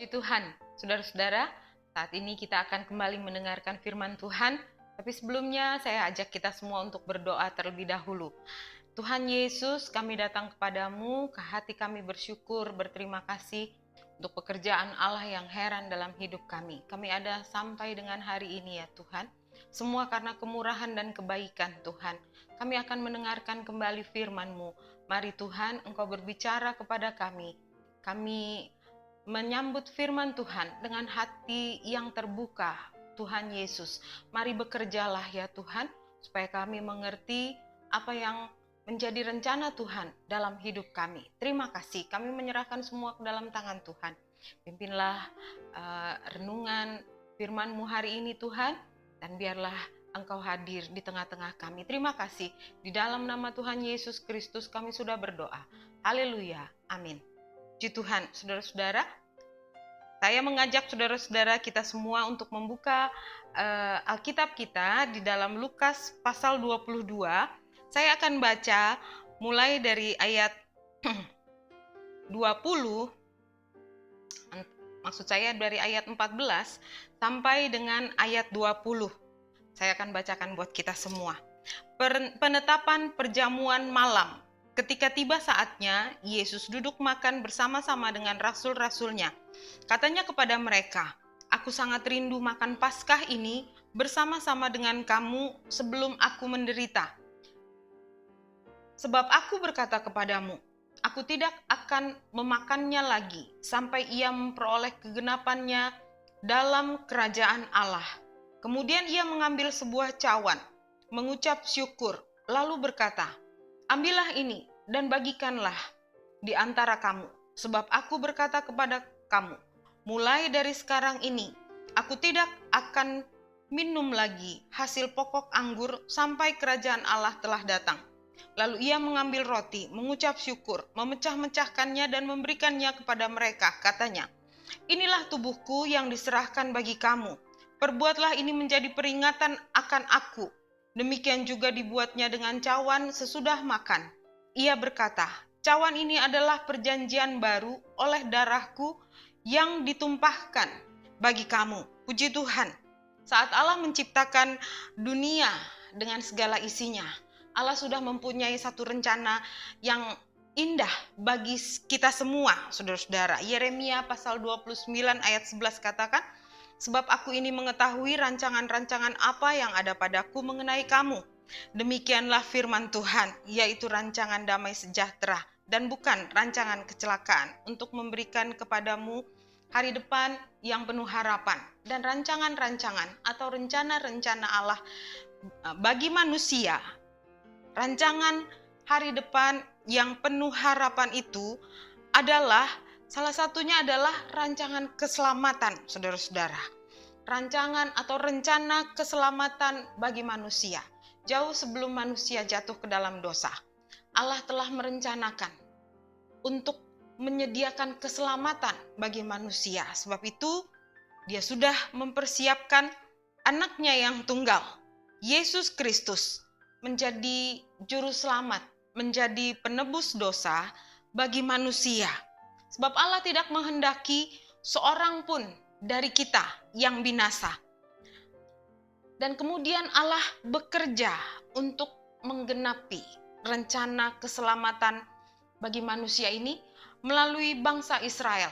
Puji Tuhan, saudara-saudara, saat ini kita akan kembali mendengarkan firman Tuhan. Tapi sebelumnya saya ajak kita semua untuk berdoa terlebih dahulu. Tuhan Yesus, kami datang kepadamu, ke hati kami bersyukur, berterima kasih untuk pekerjaan Allah yang heran dalam hidup kami. Kami ada sampai dengan hari ini ya Tuhan. Semua karena kemurahan dan kebaikan Tuhan. Kami akan mendengarkan kembali firman-Mu. Mari Tuhan, Engkau berbicara kepada kami. Kami menyambut firman Tuhan dengan hati yang terbuka. Tuhan Yesus, mari bekerjalah ya Tuhan, supaya kami mengerti apa yang menjadi rencana Tuhan dalam hidup kami. Terima kasih, kami menyerahkan semua ke dalam tangan Tuhan. Pimpinlah renungan firman-Mu hari ini Tuhan, dan biarlah Engkau hadir di tengah-tengah kami. Terima kasih, di dalam nama Tuhan Yesus Kristus kami sudah berdoa. Haleluya, amin. Puji Tuhan, saudara-saudara, saya mengajak saudara-saudara kita semua untuk membuka Alkitab kita di dalam Lukas pasal 22. Saya akan baca mulai dari ayat 20, maksud saya dari ayat 14 sampai dengan ayat 20. Saya akan bacakan buat kita semua. Penetapan perjamuan malam. Ketika tiba saatnya, Yesus duduk makan bersama-sama dengan rasul-rasulnya. Katanya kepada mereka, "Aku sangat rindu makan Paskah ini bersama-sama dengan kamu sebelum aku menderita. Sebab aku berkata kepadamu, aku tidak akan memakannya lagi sampai ia memperoleh kegenapannya dalam kerajaan Allah." Kemudian ia mengambil sebuah cawan, mengucap syukur, lalu berkata, "Ambillah ini dan bagikanlah di antara kamu, sebab aku berkata kepada kamu, mulai dari sekarang ini, aku tidak akan minum lagi hasil pokok anggur sampai kerajaan Allah telah datang." Lalu ia mengambil roti, mengucap syukur, memecah-mecahkannya dan memberikannya kepada mereka. Katanya, "Inilah tubuhku yang diserahkan bagi kamu. Perbuatlah ini menjadi peringatan akan aku." Demikian juga dibuatnya dengan cawan sesudah makan. Ia berkata, "Cawan ini adalah perjanjian baru oleh darahku yang ditumpahkan bagi kamu." Puji Tuhan, saat Allah menciptakan dunia dengan segala isinya, Allah sudah mempunyai satu rencana yang indah bagi kita semua, saudara-saudara. Yeremia pasal 29 ayat 11 katakan, "Sebab aku ini mengetahui rancangan-rancangan apa yang ada padaku mengenai kamu. Demikianlah firman Tuhan, yaitu rancangan damai sejahtera dan bukan rancangan kecelakaan, untuk memberikan kepadamu hari depan yang penuh harapan." Dan rancangan-rancangan atau rencana-rencana Allah bagi manusia, rancangan hari depan yang penuh harapan itu adalah salah satunya adalah rancangan keselamatan, saudara-saudara. Rancangan atau rencana keselamatan bagi manusia. Jauh sebelum manusia jatuh ke dalam dosa, Allah telah merencanakan untuk menyediakan keselamatan bagi manusia. Sebab itu, Dia sudah mempersiapkan anaknya yang tunggal, Yesus Kristus, menjadi juru selamat, menjadi penebus dosa bagi manusia. Sebab Allah tidak menghendaki seorang pun dari kita yang binasa. Dan kemudian Allah bekerja untuk menggenapi rencana keselamatan bagi manusia ini melalui bangsa Israel,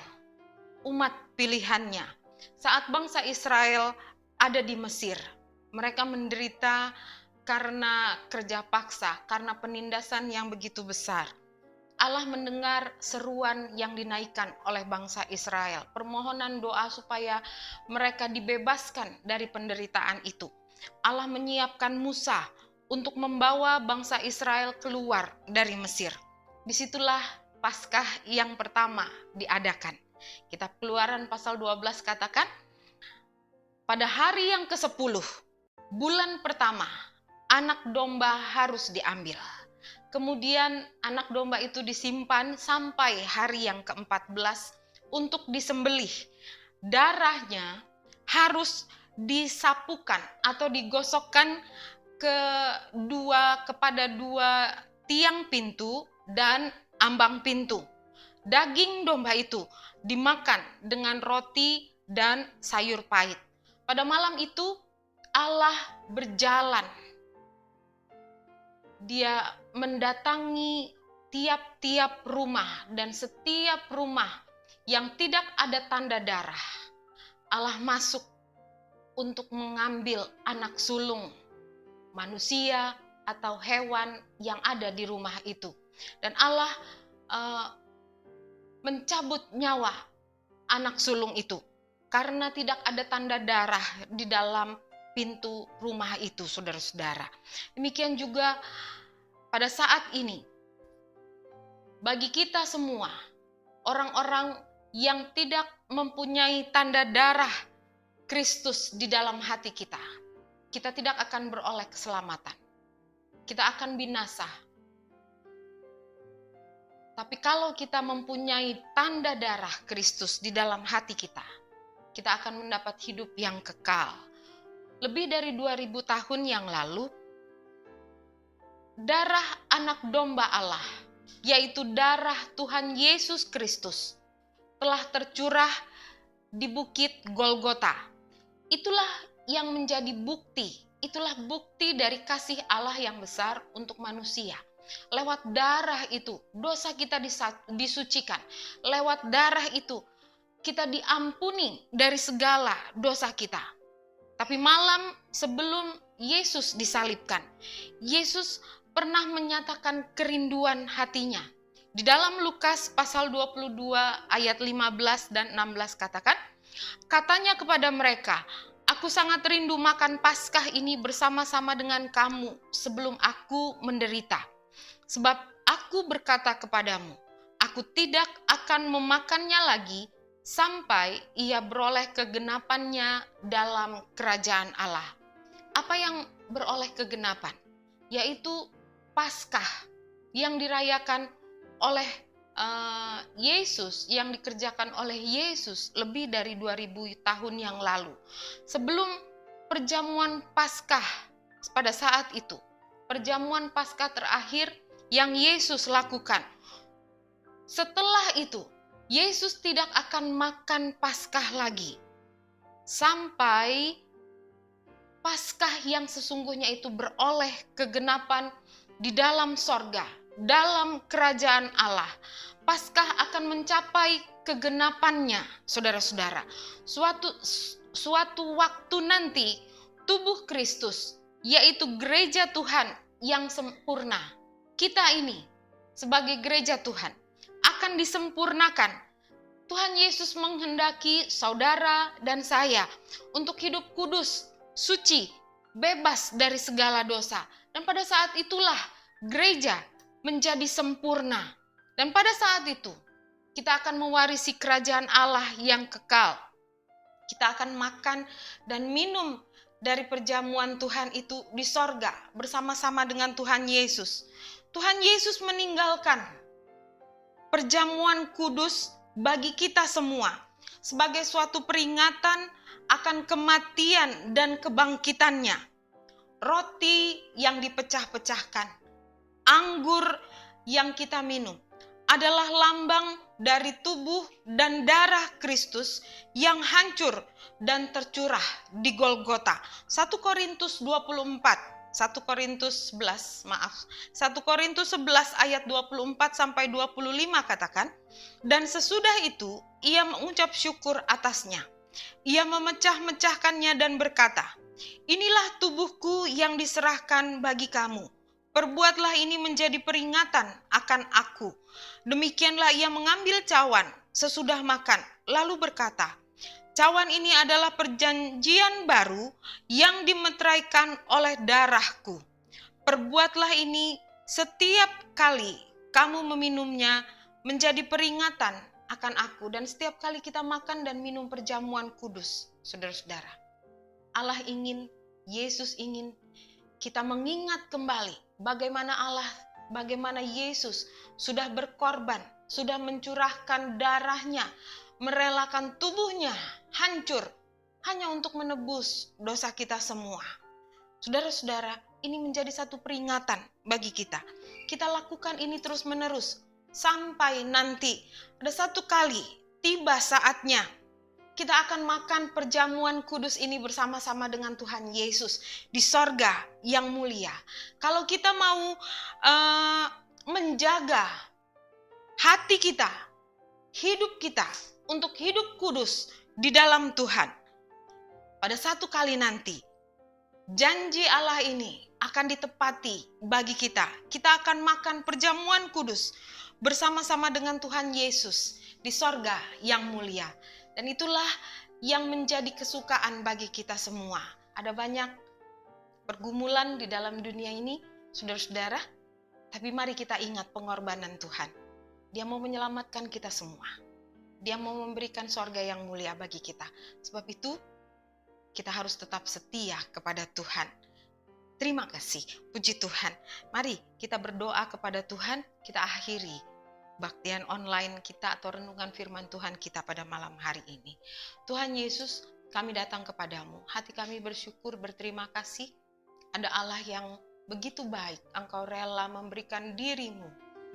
umat pilihannya. Saat bangsa Israel ada di Mesir, mereka menderita karena kerja paksa, karena penindasan yang begitu besar. Allah mendengar seruan yang dinaikkan oleh bangsa Israel, permohonan doa supaya mereka dibebaskan dari penderitaan itu. Allah menyiapkan Musa untuk membawa bangsa Israel keluar dari Mesir. Disitulah Paskah yang pertama diadakan. Kitab Keluaran pasal 12 katakan, pada hari yang ke-10, bulan pertama, anak domba harus diambil. Kemudian anak domba itu disimpan sampai hari yang ke-14 untuk disembelih. Darahnya harus disapukan atau digosokkan kepada dua tiang pintu dan ambang pintu. daging domba itu dimakan dengan roti dan sayur pahit. Pada malam itu Allah berjalan. Dia mendatangi tiap-tiap rumah, dan setiap rumah yang tidak ada tanda darah, Allah masuk untuk mengambil anak sulung manusia atau hewan yang ada di rumah itu. Dan Allah mencabut nyawa anak sulung itu karena tidak ada tanda darah di dalam pintu rumah itu, saudara-saudara. Demikian juga pada saat ini, bagi kita semua, orang-orang yang tidak mempunyai tanda darah Kristus di dalam hati kita, kita tidak akan beroleh keselamatan. Kita akan binasa. Tapi kalau kita mempunyai tanda darah Kristus di dalam hati kita, kita akan mendapat hidup yang kekal. Lebih dari 2000 tahun yang lalu, darah anak domba Allah, yaitu darah Tuhan Yesus Kristus, telah tercurah di bukit Golgota. Itulah yang menjadi bukti, itulah bukti dari kasih Allah yang besar untuk manusia. Lewat darah itu, dosa kita disucikan. Lewat darah itu, kita diampuni dari segala dosa kita. Tapi malam sebelum Yesus disalibkan, Yesus pernah menyatakan kerinduan hatinya. Di dalam Lukas pasal 22 ayat 15 dan 16 katanya kepada mereka, "Aku sangat rindu makan Paskah ini bersama-sama dengan kamu sebelum aku menderita. Sebab aku berkata kepadamu, aku tidak akan memakannya lagi sampai ia beroleh kegenapannya dalam kerajaan Allah." Apa yang beroleh kegenapan? Yaitu Paskah yang dirayakan oleh Yesus, yang dikerjakan oleh Yesus lebih dari 2000 tahun yang lalu. Sebelum perjamuan Paskah pada saat itu, perjamuan Paskah terakhir yang Yesus lakukan. Setelah itu, Yesus tidak akan makan Paskah lagi sampai Paskah yang sesungguhnya itu beroleh kegenapan di dalam sorga, dalam kerajaan Allah. Paskah akan mencapai kegenapannya, saudara-saudara. Suatu waktu nanti, tubuh Kristus, yaitu gereja Tuhan yang sempurna, kita ini sebagai gereja Tuhan akan disempurnakan. Tuhan Yesus menghendaki saudara dan saya untuk hidup kudus, suci, bebas dari segala dosa. Dan pada saat itulah gereja menjadi sempurna. Dan pada saat itu kita akan mewarisi kerajaan Allah yang kekal. Kita akan makan dan minum dari perjamuan Tuhan itu di sorga bersama-sama dengan Tuhan Yesus. Tuhan Yesus meninggalkan perjamuan kudus bagi kita semua sebagai suatu peringatan akan kematian dan kebangkitannya. Roti yang dipecah-pecahkan, anggur yang kita minum adalah lambang dari tubuh dan darah Kristus yang hancur dan tercurah di Golgota. 1 Korintus 11 ayat 24 sampai 25 katakan, "Dan sesudah itu ia mengucap syukur atasnya. Ia memecah-mecahkannya dan berkata, 'Inilah tubuhku yang diserahkan bagi kamu. Perbuatlah ini menjadi peringatan akan aku.' Demikianlah ia mengambil cawan sesudah makan, lalu berkata, 'Cawan ini adalah perjanjian baru yang dimeteraikan oleh darahku. Perbuatlah ini setiap kali kamu meminumnya menjadi peringatan akan aku.'" Dan setiap kali kita makan dan minum perjamuan kudus, saudara-saudara, Allah ingin, Yesus ingin kita mengingat kembali bagaimana Yesus sudah berkorban, sudah mencurahkan darahnya, merelakan tubuhnya hancur hanya untuk menebus dosa kita semua. Saudara-saudara, ini menjadi satu peringatan bagi kita. Kita lakukan ini terus-menerus sampai nanti ada satu kali tiba saatnya kita akan makan perjamuan kudus ini bersama-sama dengan Tuhan Yesus di sorga yang mulia. Kalau kita mau menjaga hati kita, hidup kita untuk hidup kudus di dalam Tuhan, pada satu kali nanti janji Allah ini akan ditepati bagi kita. Kita akan makan perjamuan kudus bersama-sama dengan Tuhan Yesus di sorga yang mulia. Dan itulah yang menjadi kesukaan bagi kita semua. Ada banyak pergumulan di dalam dunia ini, saudara-saudara, tapi mari kita ingat pengorbanan Tuhan. Dia mau menyelamatkan kita semua. Dia mau memberikan sorga yang mulia bagi kita. Sebab itu, kita harus tetap setia kepada Tuhan. Terima kasih, puji Tuhan. Mari kita berdoa kepada Tuhan, kita akhiri baktian online kita atau renungan firman Tuhan kita pada malam hari ini. Tuhan Yesus, kami datang kepadamu. Hati kami bersyukur, berterima kasih. Ada Allah yang begitu baik. Engkau rela memberikan dirimu,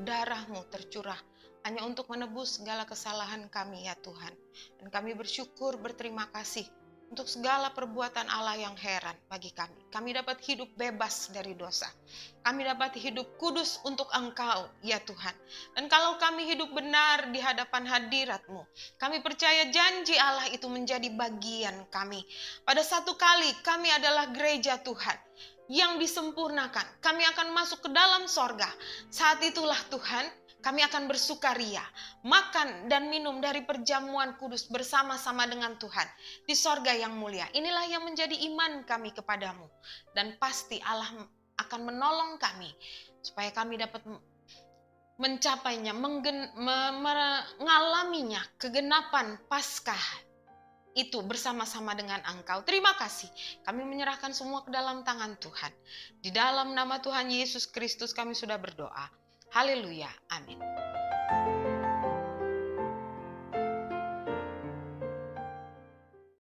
darahmu tercurah hanya untuk menebus segala kesalahan kami ya Tuhan. Dan kami bersyukur, berterima kasih untuk segala perbuatan Allah yang heran bagi kami. Kami dapat hidup bebas dari dosa. Kami dapat hidup kudus untuk Engkau, ya Tuhan. Dan kalau kami hidup benar di hadapan hadirat-Mu, kami percaya janji Allah itu menjadi bagian kami. Pada satu kali kami adalah gereja Tuhan yang disempurnakan. Kami akan masuk ke dalam sorga. Saat itulah Tuhan, kami akan bersukaria, makan dan minum dari perjamuan kudus bersama-sama dengan Tuhan di sorga yang mulia. Inilah yang menjadi iman kami kepadamu. Dan pasti Allah akan menolong kami supaya kami dapat mencapainya, mengalaminya, kegenapan Paskah itu bersama-sama dengan Engkau. Terima kasih. Kami menyerahkan semua ke dalam tangan Tuhan. Di dalam nama Tuhan Yesus Kristus kami sudah berdoa. Haleluya. Amin.